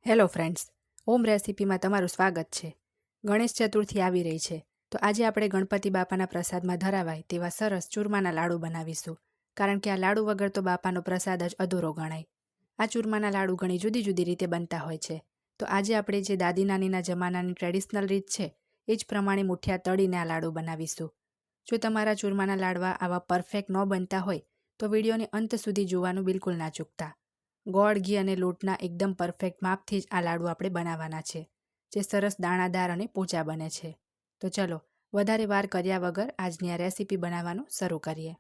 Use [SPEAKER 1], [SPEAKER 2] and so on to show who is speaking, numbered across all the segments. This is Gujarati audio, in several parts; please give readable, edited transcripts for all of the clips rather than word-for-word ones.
[SPEAKER 1] હેલો ફ્રેન્ડ્સ, ઓમ રેસિપીમાં તમારું સ્વાગત છે। ગણેશ ચતુર્થી આવી રહી છે તો આજે આપણે ગણપતિ બાપાના પ્રસાદમાં ધરાવાય તેવા સરસ ચૂરમાના લાડુ બનાવીશું, કારણ કે આ લાડુ વગર તો બાપાનો પ્રસાદ જ અધૂરો ગણાય। આ ચૂરમાના લાડુ ઘણી જુદી જુદી રીતે બનતા હોય છે, તો આજે આપણે જે દાદી નાનીના જમાનાની ટ્રેડિશનલ રીત છે એ જ પ્રમાણે મુઠિયા તળીને આ લાડુ બનાવીશું। જો તમારા ચૂરમાના લાડવા આવા પરફેક્ટ ન બનતા હોય તો વિડીયોને અંત સુધી જોવાનું બિલકુલ ના ચૂકતા। ગોળ, ઘી અને લોટના એકદમ પરફેક્ટ માપથી જ આ લાડુ આપણે બનાવવાના છે, જે સરસ દાણાદાર અને પોચા બને છે। તો ચલો વધારે વાર કર્યા વગર આજની આ રેસીપી બનાવવાનું શરૂ કરીએ।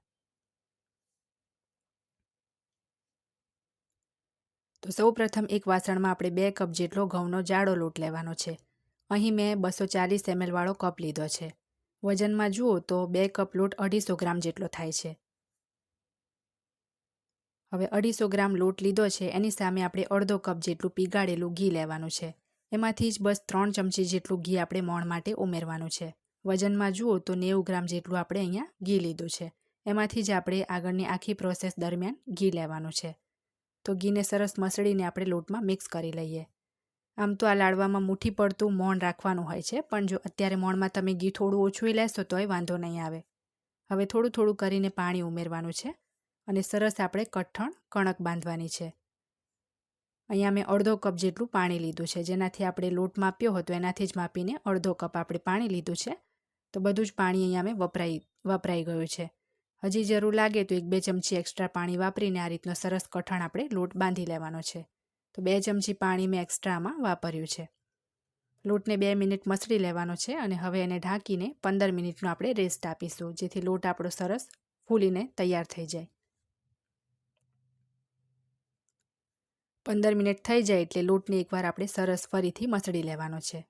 [SPEAKER 1] તો સૌપ્રથમ એક વાસણમાં આપણે 2 કપ જેટલો ઘઉંનો જાડો લોટ લેવાનો છે। અહીં મેં 240 ml વાળો કપ લીધો છે। વજનમાં જુઓ તો 2 કપ લોટ 250 ગ્રામ જેટલો થાય છે। હવે 250 ગ્રામ લોટ લીધો છે એની સામે આપણે અડધો કપ જેટલું પીગાળેલું ઘી લેવાનું છે। એમાંથી જ બસ 3 ચમચી જેટલું ઘી આપણે મોણ માટે ઉમેરવાનું છે। વજનમાં જુઓ તો 90 ગ્રામ જેટલું આપણે અહીંયા ઘી લીધું છે। એમાંથી જ આપણે આગળની આખી પ્રોસેસ દરમિયાન ઘી લેવાનું છે। તો ઘીને સરસ મસળીને આપણે લોટમાં મિક્સ કરી લઈએ। આમ તો આ લાડવામાં મુઠ્ઠી પડતું મોણ રાખવાનું હોય છે, પણ જો અત્યારે મોણમાં તમે ઘી થોડું ઓછું લેશો તોય વાંધો નહીં આવે। હવે થોડું થોડું કરીને પાણી ઉમેરવાનું છે અને સરસ આપણે કઠણ કણક બાંધવાની છે। અહીંયા મેં અડધો કપ જેટલું પાણી લીધું છે, જેનાથી આપણે લોટ માપ્યો હતો એનાથી જ માપીને અડધો કપ આપણે પાણી લીધું છે। તો બધું જ પાણી અહીંયા મેં વપરાઈ ગયું છે। હજી જરૂર લાગે તો 1-2 ચમચી એક્સ્ટ્રા પાણી વાપરીને આ રીતનો સરસ કઠણ આપણે લોટ બાંધી લેવાનો છે। તો 2 ચમચી પાણી મેં એક્સ્ટ્રામાં વાપર્યું છે। લોટને 2 મિનિટ મસળી લેવાનો છે અને હવે એને ઢાંકીને 15 મિનિટનો આપણે રેસ્ટ આપીશું, જેથી લોટ આપણો સરસ ફૂલીને તૈયાર થઈ જાય। 15 મિનિટ થઈ જાય એટલે લોટને એકવાર આપણે સરસ ફરીથી મસળી લેવાનો છે।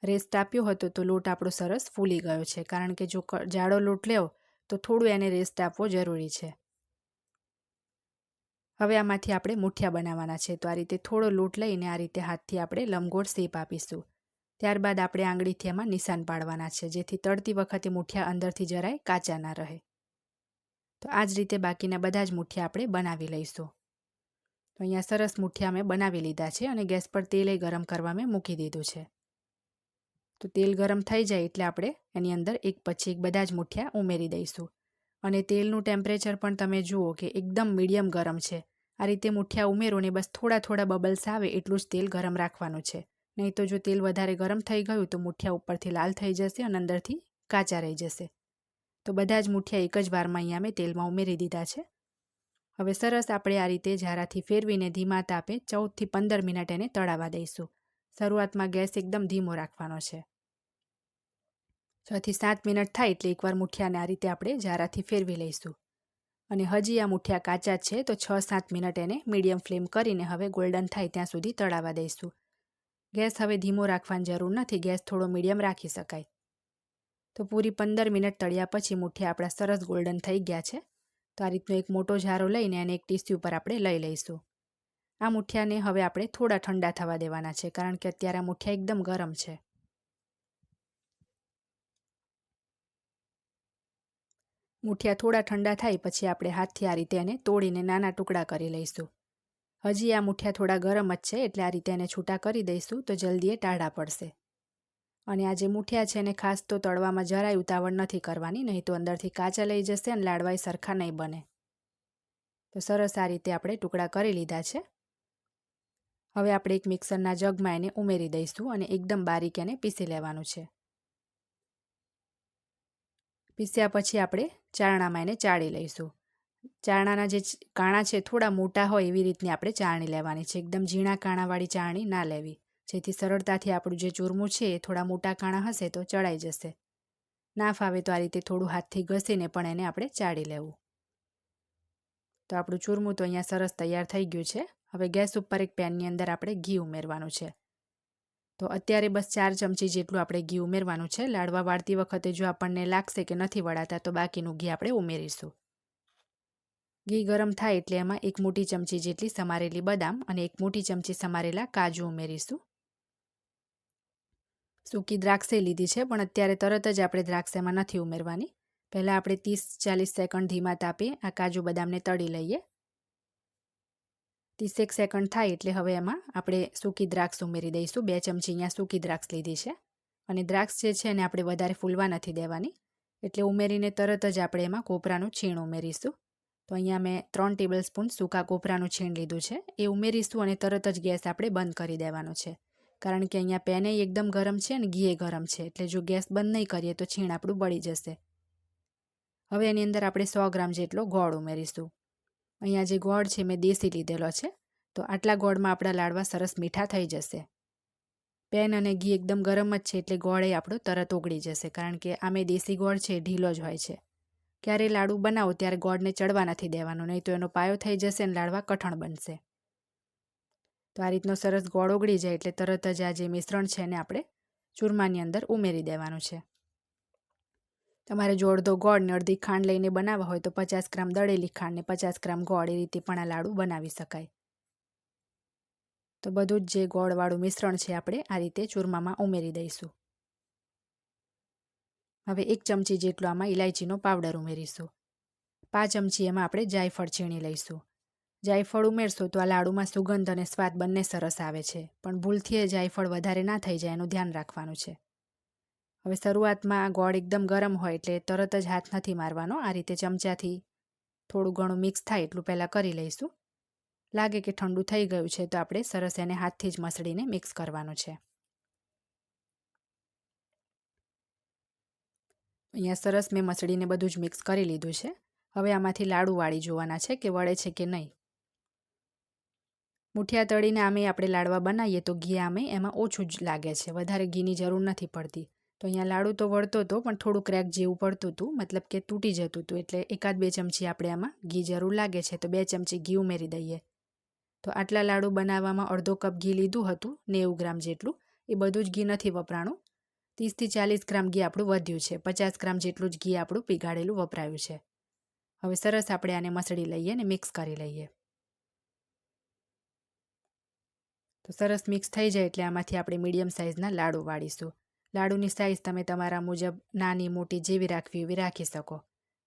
[SPEAKER 1] રેસ્ટ આપ્યો હતો તો લોટ આપણો સરસ ફૂલી ગયો છે, કારણ કે જો જાડો લોટ લેવો તો થોડું એને રેસ્ટ આપવો જરૂરી છે। હવે આમાંથી આપણે મુઠિયા બનાવવાના છે, તો આ રીતે થોડો લોટ લઈને આ રીતે હાથથી આપણે લંબગોળ શેપ આપીશું। ત્યારબાદ આપણે આંગળીથી એમાં નિશાન પાડવાના છે, જેથી તળતી વખતે મુઠિયા અંદરથી જરાય કાચા ના રહે। તો આ જ રીતે બાકીના બધા જ મુઠિયા આપણે બનાવી લઈશું। તો અહીંયા સરસ મુઠિયા મેં બનાવી લીધા છે અને ગેસ પર તેલ ગરમ કરવા મેં મૂકી દીધું છે। તો તેલ ગરમ થઈ જાય એટલે આપણે એની અંદર એક પછી એક બધા જ મુઠિયા ઉમેરી દઈશું અને તેલનું ટેમ્પરેચર પણ તમે જુઓ કે એકદમ મીડિયમ ગરમ છે। આ રીતે મુઠિયા ઉમેરો ને બસ થોડા થોડા બબલ્સ આવે એટલું જ તેલ ગરમ રાખવાનું છે, નહીં તો જો તેલ વધારે ગરમ થઈ ગયું તો મુઠિયા ઉપરથી લાલ થઈ જશે અને અંદરથી કાચા રહી જશે। તો બધા જ મુઠિયા એક જ વારમાં અહીંયા મેં તેલમાં ઉમેરી દીધા છે। હવે સરસ આપણે આ રીતે ઝારાથી ફેરવીને ધીમા તાપે 14થી 15 મિનિટ એને તળાવા દઈશું। શરૂઆતમાં ગેસ એકદમ ધીમો રાખવાનો છે। 6 થી 7 મિનિટ થાય એટલે એકવાર મુઠિયાને આ રીતે આપણે ઝારાથી ફેરવી લઈશું અને હજી આ મુઠિયા કાચા છે તો 6-7 મિનિટ એને મીડિયમ ફ્લેમ કરીને હવે ગોલ્ડન થાય ત્યાં સુધી તળાવા દઈશું। ગેસ હવે ધીમો રાખવાની જરૂર નથી, ગેસ થોડો મીડિયમ રાખી શકાય। તો પૂરી 15 મિનિટ તળ્યા પછી મુઠિયા આપણા સરસ ગોલ્ડન થઈ ગયા છે। તો આ રીતનો એક મોટો ઝારો લઈને એને એક ટીસ્યુ પર આપણે લઈ લઈશું। આ મુઠિયાને હવે આપણે થોડા ઠંડા થવા દેવાના છે, કારણ કે અત્યારે આ મુઠિયા એકદમ ગરમ છે। મુઠિયા થોડા ઠંડા થાય પછી આપણે હાથથી આ રીતે એને તોડીને નાના ટુકડા કરી લઈશું। હજી આ મુઠિયા થોડા ગરમ જ છે એટલે આ રીતે એને છૂટા કરી દઈશું તો જલ્દી એ ટાઢા પડશે। અને આ જે મુઠિયા છે એને ખાસ તો તળવામાં જરાય ઉતાવળ નથી કરવાની, નહીં તો અંદરથી કાચા લઈ જશે અને લાડવાય સરખા નહીં બને। તો સરસ આ રીતે આપણે ટુકડા કરી લીધા છે। હવે આપણે એક મિક્સરના જગમાં એને ઉમેરી દઈશું અને એકદમ બારીક એને પીસી લેવાનું છે। પીસ્યા પછી આપણે ચારણામાં એને ચાળી લઈશું। ચારણાના જે કાણા છે થોડા મોટા હોય એવી રીતની આપણે ચાળણી લેવાની છે, એકદમ ઝીણા કાણાવાળી ચાળણી ના લેવી, જેથી સરળતાથી આપણું જે ચૂરમું છે એ થોડા મોટા કાણા હશે તો ચડાઈ જશે। ના ફાવે તો આ રીતે થોડું હાથથી ઘસીને પણ એને આપણે ચાળી લેવું। તો આપણું ચૂરમું તો અહીંયા સરસ તૈયાર થઈ ગયું છે। હવે ગેસ ઉપર એક પેનની અંદર આપણે ઘી ઉમેરવાનું છે। તો અત્યારે બસ 4 ચમચી જેટલું આપણે ઘી ઉમેરવાનું છે। લાડવા વાળતી વખતે જો આપણને લાગશે કે નથી વળાતા તો બાકીનું ઘી આપણે ઉમેરીશું। ઘી ગરમ થાય એટલે એમાં 1 મોટી ચમચી જેટલી સમારેલી બદામ અને 1 મોટી ચમચી સમારેલા કાજુ ઉમેરીશું। સૂકી દ્રાક્ષે લીધી છે, પણ અત્યારે તરત જ આપણે દ્રાક્ષ એમાં નથી ઉમેરવાની। પહેલાં આપણે 30-40 સેકન્ડ ધીમા તાપે આ કાજુ બદામને તળી લઈએ। 30 સેકન્ડ થાય એટલે હવે એમાં આપણે સૂકી દ્રાક્ષ ઉમેરી દઈશું. 2 ચમચી અહીંયા સૂકી દ્રાક્ષ લીધી છે અને દ્રાક્ષ જે છે એને આપણે વધારે ફૂલવા નથી દેવાની, એટલે ઉમેરીને તરત જ આપણે એમાં કોપરાનું છીણ ઉમેરીશું. તો અહીંયા મેં 3 ટેબલ સ્પૂન સૂકા કોપરાનું છીણ લીધું છે, એ ઉમેરીશું અને તરત જ ગેસ આપણે બંધ કરી દેવાનો છે, કારણ કે અહીંયા પેન એકદમ ગરમ છે અને ઘી ગરમ છે, એટલે જો ગેસ બંધ નહીં કરીએ તો છીણ આપણું બળી જશે. હવે એની અંદર આપણે 100 ગ્રામ જેટલો ગોળ ઉમેરીશું. અહીંયા જે ગોળ છે મેં દેશી લીધેલો છે, તો આટલા ગોળમાં આપણા લાડવા સરસ મીઠા થઈ જશે. પેન અને ઘી એકદમ ગરમ જ છે એટલે ગોળ એ આપણો તરત ઓગળી જશે, કારણ કે આમે દેશી ગોળ છે ઢીલો જ હોય છે. ક્યારે લાડુ બનાવો ત્યારે ગોળને ચડવા નથી દેવાનો, નહીં તો એનો પાયો થઈ જશે અને લાડવા કઠણ બનશે. તો આ રીતનો સરસ ગોળ ઓગળી જાય એટલે તરત જ આ જે મિશ્રણ છે એને આપણે ચૂરમાની અંદર ઉમેરી દેવાનું છે. તમારે જો અડધો ગોળ ને અડધી ખાંડ લઈને બનાવવા હોય તો 50 ગ્રામ દળેલી ખાંડ ને 50 ગ્રામ ગોળ એ રીતે પણ આ લાડુ બનાવી શકાય. તો બધું જ જે ગોળવાળું મિશ્રણ છે આપણે આ રીતે ચૂરમામાં ઉમેરી દઈશું. હવે 1 ચમચી જેટલો આમાં ઇલાયચીનો પાવડર ઉમેરીશું. 5 ચમચી એમાં આપણે જાયફળ છીણી લઈશું. જાયફળ ઉમેરશો તો આ લાડુમાં સુગંધ અને સ્વાદ બંને સરસ આવે છે, પણ ભૂલથી જાયફળ વધારે ના થઈ જાય એનું ધ્યાન રાખવાનું છે. હવે શરૂઆતમાં ગોળ એકદમ ગરમ હોય એટલે તરત જ હાથ નથી મારવાનો, આ રીતે ચમચાથી થોડું ઘણું મિક્સ થાય એટલું પહેલાં કરી લઈશું. લાગે કે ઠંડુ થઈ ગયું છે તો આપણે સરસ એને હાથથી જ મસળીને મિક્સ કરવાનું છે. અહીંયા સરસ મેં મસળીને બધું જ મિક્સ કરી લીધું છે. હવે આમાંથી લાડુ વાળી જોવાના છે કે વળે છે કે નહીં. મુઠિયા તળીને આમે આપણે લાડવા બનાવીએ તો ઘી આમે એમાં ઓછું જ લાગે છે, વધારે ઘીની જરૂર નથી પડતી. તો અહીંયા લાડુ તો વળતો હતો પણ થોડું ક્રેક જેવું પડતું હતું, મતલબ કે તૂટી જતું હતું, એટલે 1-2 ચમચી આપણે આમાં ઘી જરૂર લાગે છે, તો 2 ચમચી ઘી ઉમેરી દઈએ. તો આટલા લાડુ બનાવવામાં અડધો કપ ઘી લીધું હતું, 90 ગ્રામ જેટલું, એ બધું જ ઘી નથી વપરાણું. 30થી 40 ગ્રામ ઘી આપણું વધ્યું છે, 50 ગ્રામ જેટલું જ ઘી આપણું પીગાળેલું વપરાયું છે. હવે સરસ આપણે આને મસળી લઈએ અને મિક્સ કરી લઈએ. તો સરસ મિક્સ થઈ જાય એટલે આમાંથી આપણે મીડિયમ સાઇઝના લાડુ વાળીશું. લાડુની સાઇઝ તમે તમારા મુજબ નાની મોટી જેવી રાખવી એવી રાખી શકો.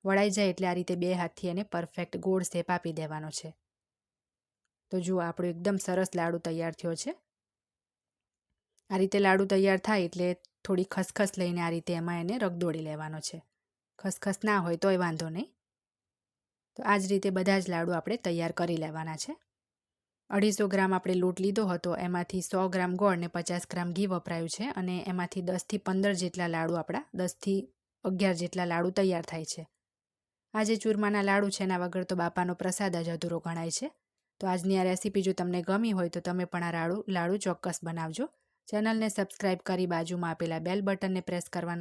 [SPEAKER 1] વળાઈ જાય એટલે આ રીતે 2 હાથથી એને પરફેક્ટ ગોળ શેપ આપી દેવાનો છે. તો જુઓ આપણો એકદમ સરસ લાડુ તૈયાર થયો છે. આ રીતે લાડુ તૈયાર થાય એટલે થોડી ખસખસ લઈને આ રીતે એમાં એને રગદોળી લેવાનો છે. ખસખસ ના હોય તોય વાંધો નહીં. તો આ જ રીતે બધા જ લાડુ આપણે તૈયાર કરી લેવાના છે. 250 ગ્રામ આપણે લોટ લીધો હતો, એમાંથી 100 ગ્રામ ગોળ ને 50 ગ્રામ ઘી વપરાયું છે અને એમાંથી 10થી 15 જેટલા લાડુ આપણા 10થી 11 જેટલા લાડુ તૈયાર થાય છે. આ જે ચૂરમાના લાડુ છે એના વગર તો બાપાનો પ્રસાદ જ અધૂરો ગણાય છે. તો આજની આ રેસીપી જો તમને ગમી હોય તો તમે પણ આ લાડુ ચોક્કસ બનાવજો. ચેનલને સબસ્ક્રાઇબ કરી બાજુમાં આપેલા બેલ બટનને પ્રેસ કરવાનું